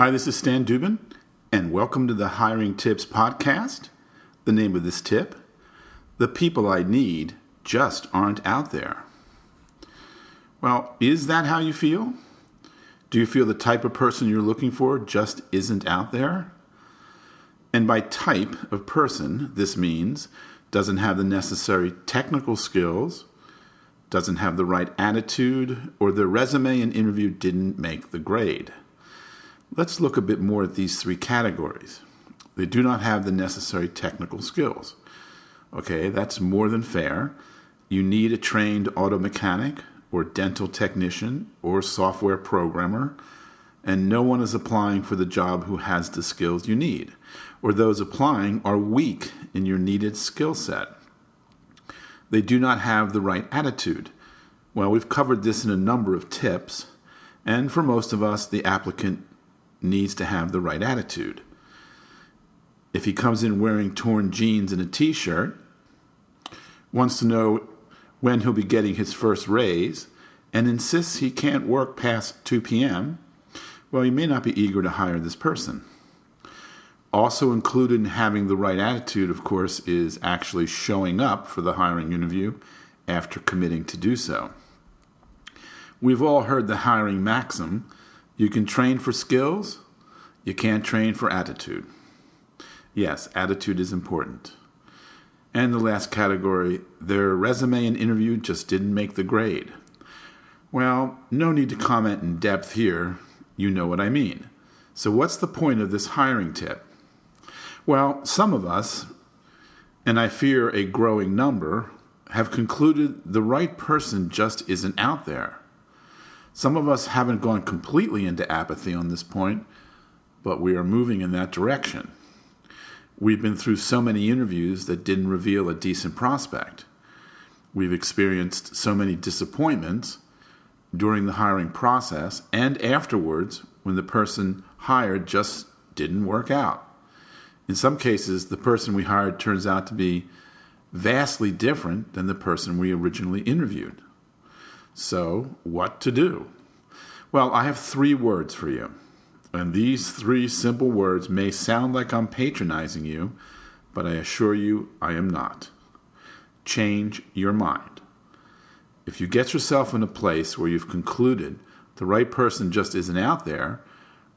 Hi, this is Stan Dubin, and welcome to the Hiring Tips Podcast. The name of this tip: the people I need just aren't out there. Well, is that how you feel? Do you feel the type of person you're looking for just isn't out there? And by type of person, this means doesn't have the necessary technical skills, doesn't have the right attitude, or their resume and interview didn't make the grade. Let's look a bit more at these three categories. They do not have the necessary technical skills. Okay, that's more than fair. You need a trained auto mechanic or dental technician or software programmer, and no one is applying for the job who has the skills you need, or those applying are weak in your needed skill set. They do not have the right attitude. Well, we've covered this in a number of tips, and for most of us, the applicant needs to have the right attitude. If he comes in wearing torn jeans and a t-shirt, wants to know when he'll be getting his first raise, and insists he can't work past 2 p.m., well, you may not be eager to hire this person. Also included in having the right attitude, of course, is actually showing up for the hiring interview after committing to do so. We've all heard the hiring maxim: you can train for skills, you can't train for attitude. Yes, attitude is important. And the last category, their resume and interview just didn't make the grade. Well, no need to comment in depth here. You know what I mean. So what's the point of this hiring tip? Well, some of us, and I fear a growing number, have concluded the right person just isn't out there. Some of us haven't gone completely into apathy on this point, but we are moving in that direction. We've been through so many interviews that didn't reveal a decent prospect. We've experienced so many disappointments during the hiring process and afterwards when the person hired just didn't work out. In some cases, the person we hired turns out to be vastly different than the person we originally interviewed. So, what to do? Well, I have 3 words for you. And these 3 simple words may sound like I'm patronizing you, but I assure you I am not. Change your mind. If you get yourself in a place where you've concluded the right person just isn't out there,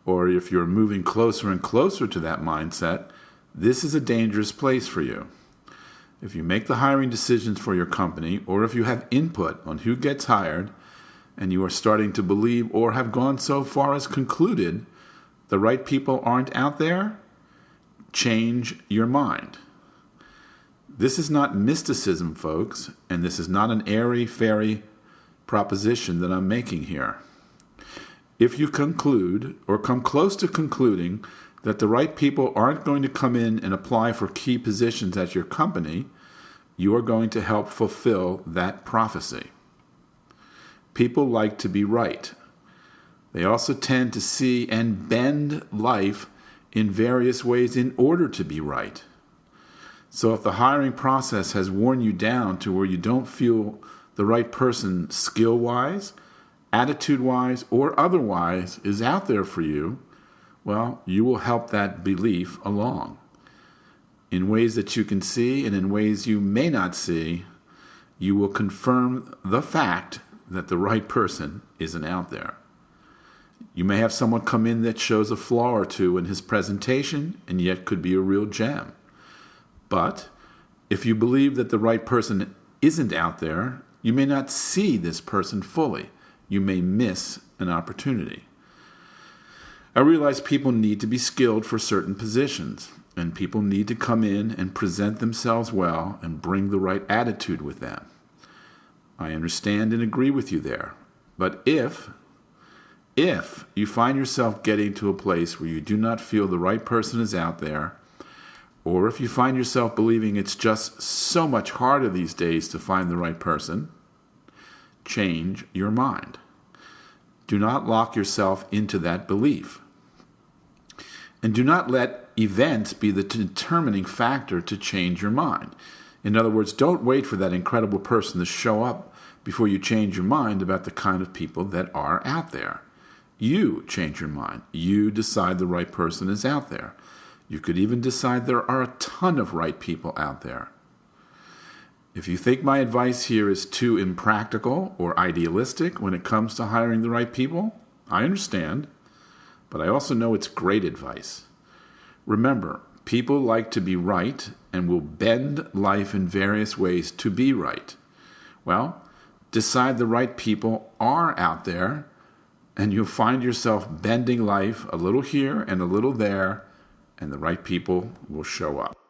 or if you're moving closer and closer to that mindset, this is a dangerous place for you. If you make the hiring decisions for your company, or if you have input on who gets hired, and you are starting to believe or have gone so far as concluded the right people aren't out there, change your mind. This is not mysticism, folks, and this is not an airy-fairy proposition that I'm making here. If you conclude or come close to concluding that the right people aren't going to come in and apply for key positions at your company, you are going to help fulfill that prophecy. People like to be right. They also tend to see and bend life in various ways in order to be right. So if the hiring process has worn you down to where you don't feel the right person skill-wise, attitude-wise, or otherwise is out there for you, well, you will help that belief along. In ways that you can see and in ways you may not see, you will confirm the fact that the right person isn't out there. You may have someone come in that shows a flaw or two in his presentation and yet could be a real gem. But if you believe that the right person isn't out there, you may not see this person fully. You may miss an opportunity. I realize people need to be skilled for certain positions, and people need to come in and present themselves well and bring the right attitude with them. I understand and agree with you there. But if you find yourself getting to a place where you do not feel the right person is out there, or if you find yourself believing it's just so much harder these days to find the right person, change your mind. Do not lock yourself into that belief. And do not let events be the determining factor to change your mind. In other words, don't wait for that incredible person to show up before you change your mind about the kind of people that are out there. You change your mind. You decide the right person is out there. You could even decide there are a ton of right people out there. If you think my advice here is too impractical or idealistic when it comes to hiring the right people, I understand, but I also know it's great advice. Remember, people like to be right and will bend life in various ways to be right. Well, decide the right people are out there, and you'll find yourself bending life a little here and a little there, and the right people will show up.